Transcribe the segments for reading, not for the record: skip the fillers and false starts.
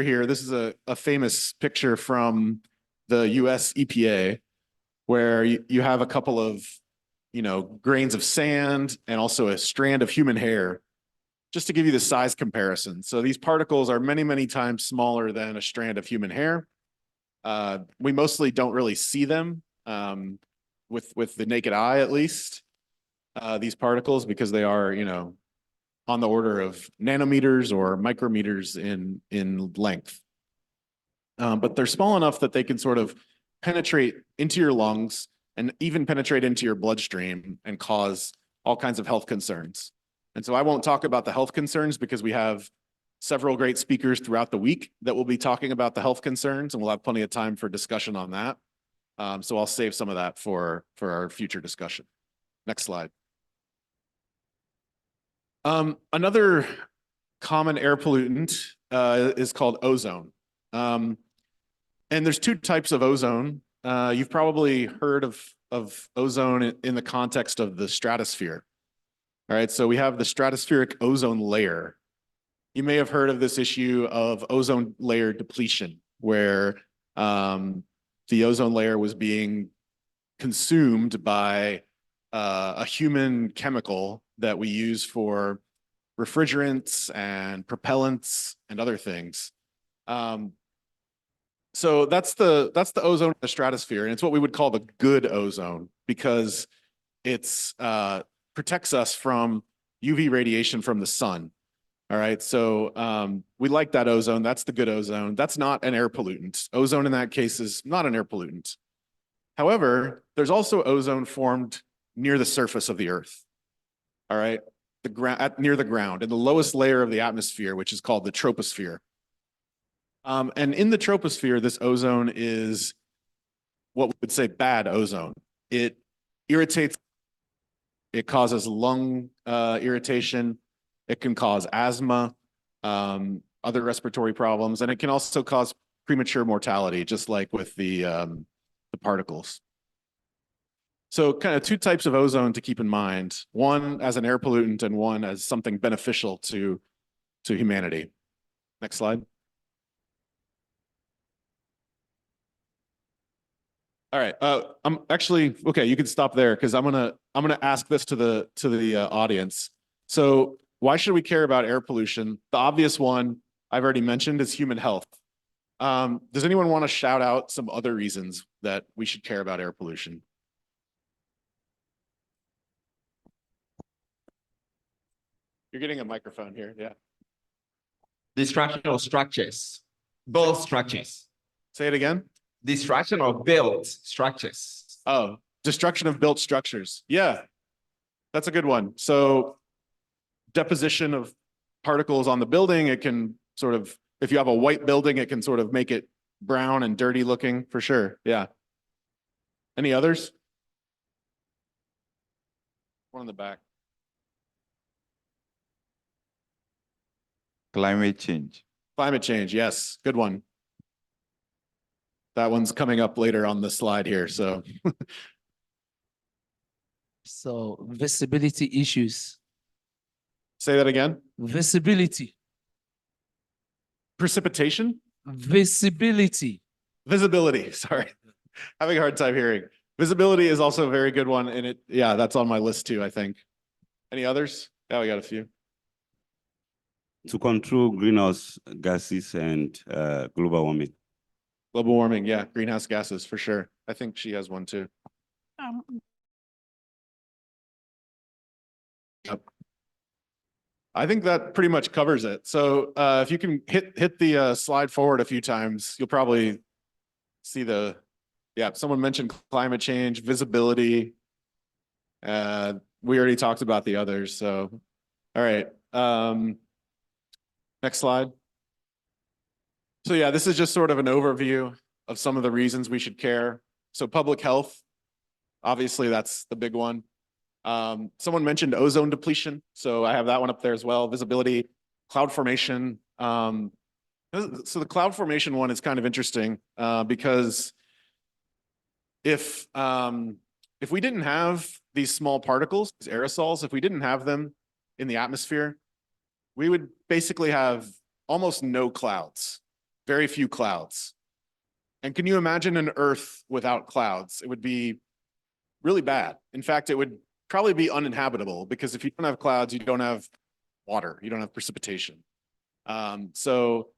here, this is a famous picture from the US EPA, where you have a couple of, grains of sand and also a strand of human hair, just to give you the size comparison. So these particles are many, many times smaller than a strand of human hair. We mostly don't really see them with the naked eye, at least, these particles, because they are, on the order of nanometers or micrometers in length. But they're small enough that they can sort of penetrate into your lungs and even penetrate into your bloodstream and cause all kinds of health concerns. And so I won't talk about the health concerns because we have several great speakers throughout the week that will be talking about the health concerns, and we'll have plenty of time for discussion on that. So I'll save some of that for our future discussion. Next slide. Another common air pollutant is called ozone. And there's two types of ozone. You've probably heard of ozone in the context of the stratosphere. All right, so we have the stratospheric ozone layer. You may have heard of this issue of ozone layer depletion, where the ozone layer was being consumed by a human chemical that we use for refrigerants and propellants and other things. So that's the ozone in the stratosphere, and it's what we would call the good ozone, because it's protects us from UV radiation from the sun. All right, so we like that ozone. That's the good ozone. That's not an air pollutant. Ozone in that case is not an air pollutant. However, there's also ozone formed near the surface of the Earth. All right, near the ground, in the lowest layer of the atmosphere, which is called the troposphere. And in the troposphere, this ozone is what we would say bad ozone. It irritates, it causes lung irritation, it can cause asthma, other respiratory problems, and it can also cause premature mortality, just like with the particles. So kind of two types of ozone to keep in mind, one as an air pollutant and one as something beneficial to humanity. Next slide. All right. I'm actually okay. You can stop there because I'm gonna ask this to the audience. So why should we care about air pollution? The obvious one I've already mentioned is human health. Does anyone want to shout out some other reasons that we should care about air pollution? You're getting a microphone here. Yeah. Destruction of structures, built structures. Say it again. Destruction of built structures. Oh, destruction of built structures. Yeah, that's a good one. So deposition of particles on the building, it can sort of, if you have a white building, it can sort of make it brown and dirty looking, for sure. Yeah. Any others? One in the back. Climate change. Climate change, yes, good one. That one's coming up later on the slide here, so. So visibility issues. Say that again. Visibility. Precipitation? Visibility. Visibility, sorry. Having a hard time hearing. Visibility is also a very good one, and yeah, that's on my list too, I think. Any others? Yeah, we got a few. To control greenhouse gases and global warming. Global warming, yeah, greenhouse gases for sure. I think she has one too. Yep. I think that pretty much covers it. So if you can hit the slide forward a few times, you'll probably see yeah, someone mentioned climate change, visibility. We already talked about the others, so all right. Next slide. So yeah, this is just sort of an overview of some of the reasons we should care. So public health, obviously that's the big one. Someone mentioned ozone depletion, so I have that one up there as well. Visibility, cloud formation. So the cloud formation one is kind of interesting because if we didn't have these small particles, these aerosols, if we didn't have them in the atmosphere, we would basically have almost no clouds. very few clouds. And can you imagine an Earth without clouds? It would be really bad. In fact, it would probably be uninhabitable because if you don't have clouds, you don't have water, you don't have precipitation. So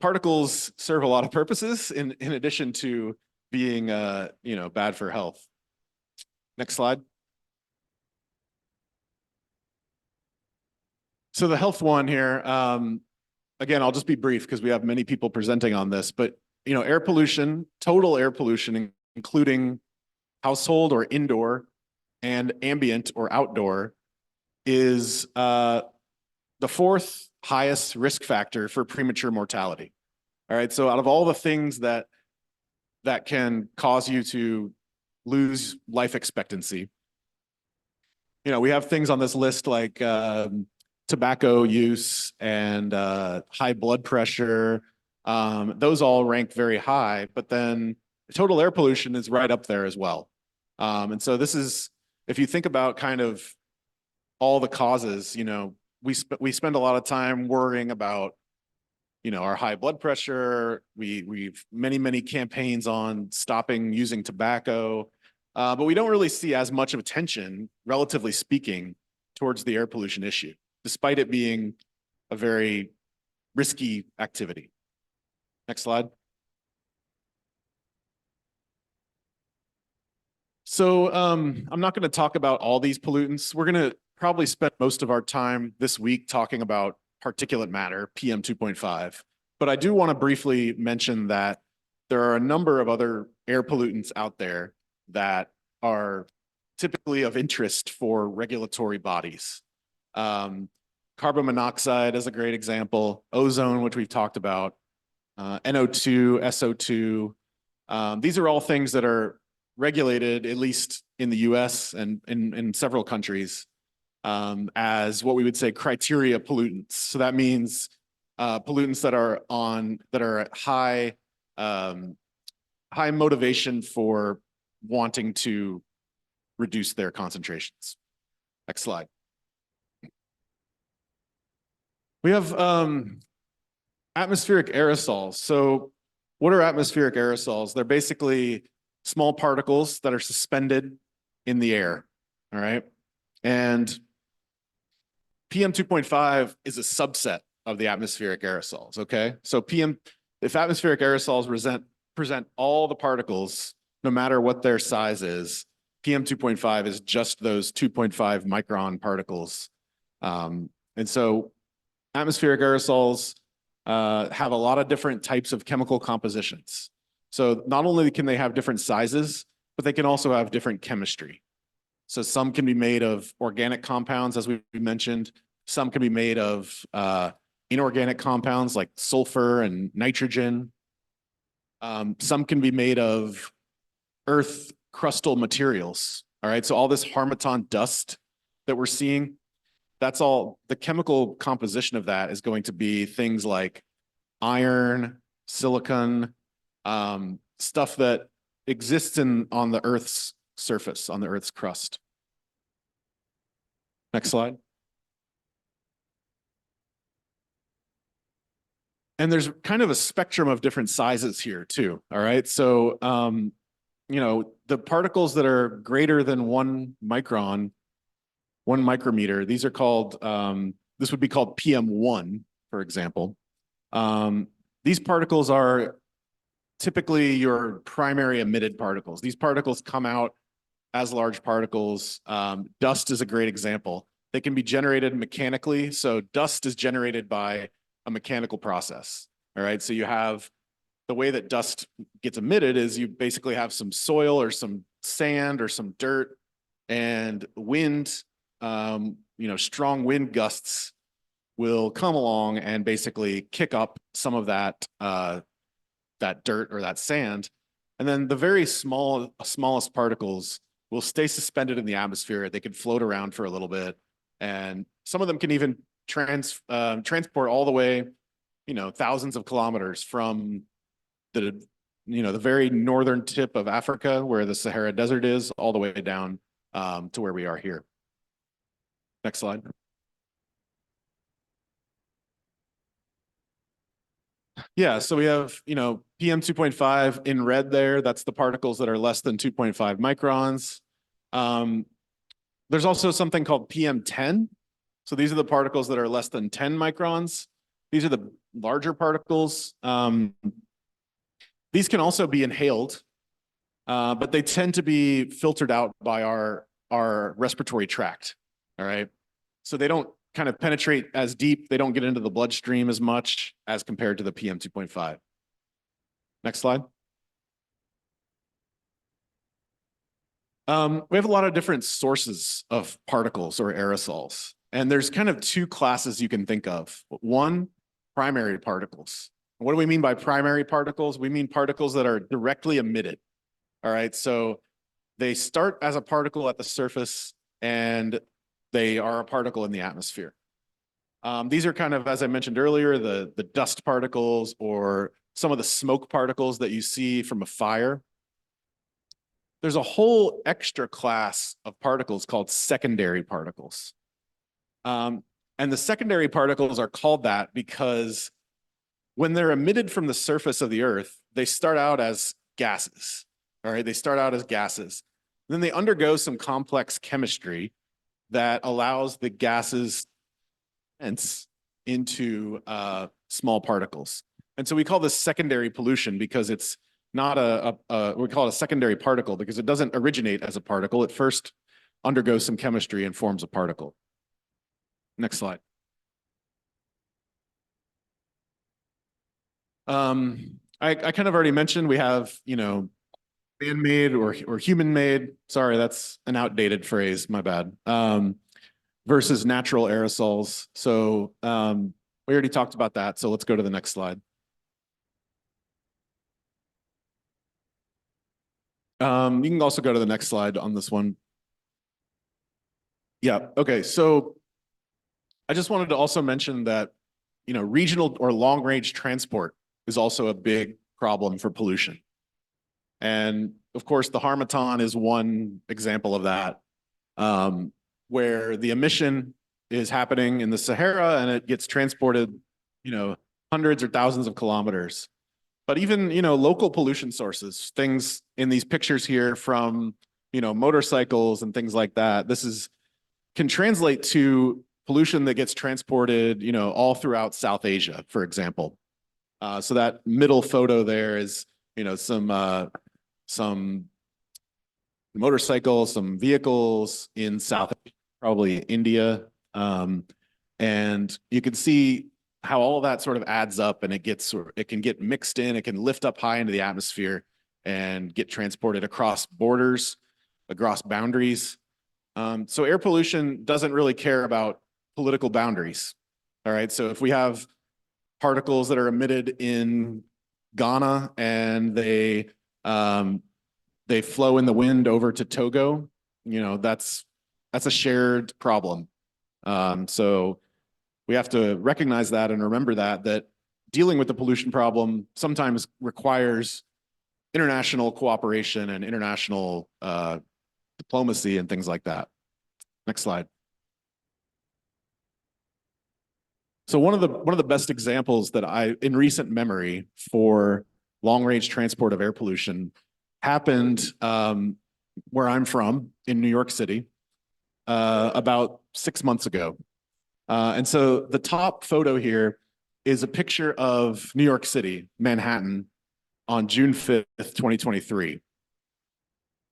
particles serve a lot of purposes in addition to being bad for health. Next slide. So the health one here, again, I'll just be brief because we have many people presenting on this, but air pollution, total air pollution, including household or indoor and ambient or outdoor, is the fourth highest risk factor for premature mortality. All right, so out of all the things that can cause you to lose life expectancy, we have things on this list like tobacco use and high blood pressure. Those all rank very high, but then total air pollution is right up there as well. And so this is, if you think about kind of all the causes, we spend a lot of time worrying about, our high blood pressure. We've many campaigns on stopping using tobacco, but we don't really see as much of attention, relatively speaking, towards the air pollution issue, despite it being a very risky activity. Next slide. So I'm not going to talk about all these pollutants. We're going to probably spend most of our time this week talking about particulate matter, PM 2.5. But I do want to briefly mention that there are a number of other air pollutants out there that are typically of interest for regulatory bodies. Carbon monoxide is a great example, ozone, which we've talked about, NO2, SO2. These are all things that are regulated, at least in the US and in several countries, as what we would say criteria pollutants. So that means pollutants that are at high motivation for wanting to reduce their concentrations. Next slide. We have atmospheric aerosols. So what are atmospheric aerosols? They're basically small particles that are suspended in the air, all right? And PM 2.5 is a subset of the atmospheric aerosols, okay? So if atmospheric aerosols present all the particles, no matter what their size is, PM 2.5 is just those 2.5 micron particles. And so atmospheric aerosols have a lot of different types of chemical compositions. So not only can they have different sizes, but they can also have different chemistry. So some can be made of organic compounds, as we mentioned. Some can be made of inorganic compounds like sulfur and nitrogen. Some can be made of earth crustal materials. All right, so all this harmattan dust that we're seeing, that's all, the chemical composition of that is going to be things like iron, silicon, stuff that exists on the Earth's surface, on the Earth's crust. Next slide. And there's kind of a spectrum of different sizes here too, all right? So, the particles that are greater than 1 micron, 1 micrometer, these are called, this would be called PM1, for example. These particles are typically your primary emitted particles. These particles come out as large particles. Dust is a great example. They can be generated mechanically. So dust is generated by a mechanical process. All right. So you have the way that dust gets emitted is you basically have some soil or some sand or some dirt and wind, strong wind gusts will come along and basically kick up some of that dirt or that sand. And then the very smallest particles will stay suspended in the atmosphere. They can float around for a little bit. And some of them can even transport all the way, thousands of kilometers from the very northern tip of Africa, where the Sahara Desert is, all the way down to where we are here. Next slide. Yeah, so we have, PM 2.5 in red there. That's the particles that are less than 2.5 microns. There's also something called PM 10. So these are the particles that are less than 10 microns. These are the larger particles. These can also be inhaled, but they tend to be filtered out by our respiratory tract. All right. So they don't kind of penetrate as deep. They don't get into the bloodstream as much as compared to the PM 2.5. Next slide. We have a lot of different sources of particles or aerosols, and there's kind of two classes you can think of. One, primary particles. What do we mean by primary particles? We mean particles that are directly emitted. All right, so they start as a particle at the surface and they are a particle in the atmosphere. These are kind of, as I mentioned earlier, the dust particles or some of the smoke particles that you see from a fire. There's a whole extra class of particles called secondary particles. And the secondary particles are called that because when they're emitted from the surface of the Earth, they start out as gases. All right, they start out as gases. Then they undergo some complex chemistry that allows the gases into small particles. And so we call this secondary pollution because it's not we call it a secondary particle because it doesn't originate as a particle. It first undergoes some chemistry and forms a particle. Next slide. I kind of already mentioned we have, man-made or human-made. Sorry, that's an outdated phrase, my bad. Versus natural aerosols. So we already talked about that. So let's go to the next slide. You can also go to the next slide on this one. Yeah, okay. So I just wanted to also mention that, regional or long-range transport is also a big problem for pollution. And of course, the Harmattan is one example of that, where the emission is happening in the Sahara and it gets transported, hundreds or thousands of kilometers. But even, local pollution sources, things in these pictures here from, motorcycles and things like that, can translate to pollution that gets transported, all throughout South Asia, for example. So that middle photo there is, some motorcycles, some vehicles in South, probably India. And you can see how all of that sort of adds up and it can get mixed in, it can lift up high into the atmosphere and get transported across borders, across boundaries. So air pollution doesn't really care about political boundaries. All right, so if we have particles that are emitted in Ghana and they flow in the wind over to Togo, that's a shared problem. So we have to recognize that and remember that dealing with the pollution problem sometimes requires international cooperation and international diplomacy and things like that. Next slide. So one of the best examples that in recent memory for long-range transport of air pollution happened where I'm from in New York City about 6 months ago. And so the top photo here is a picture of New York City, Manhattan, on June 5th, 2023.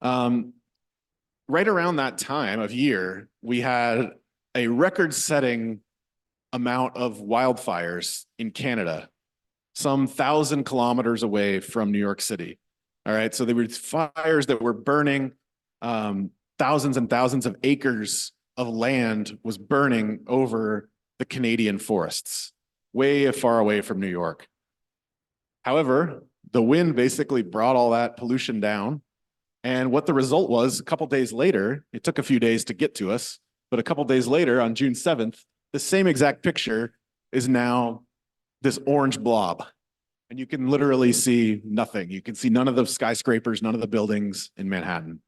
Right around that time of year, we had a record-setting amount of wildfires in Canada, some 1,000 kilometers away from New York City. All right, so there were fires that were burning, thousands and thousands of acres of land was burning over the Canadian forests, way far away from New York. However, the wind basically brought all that pollution down. And what the result was, a couple days later, it took a few days to get to us, but a couple days later on June 7th, the same exact picture is now this orange blob. And you can literally see nothing. You can see none of the skyscrapers, none of the buildings in Manhattan.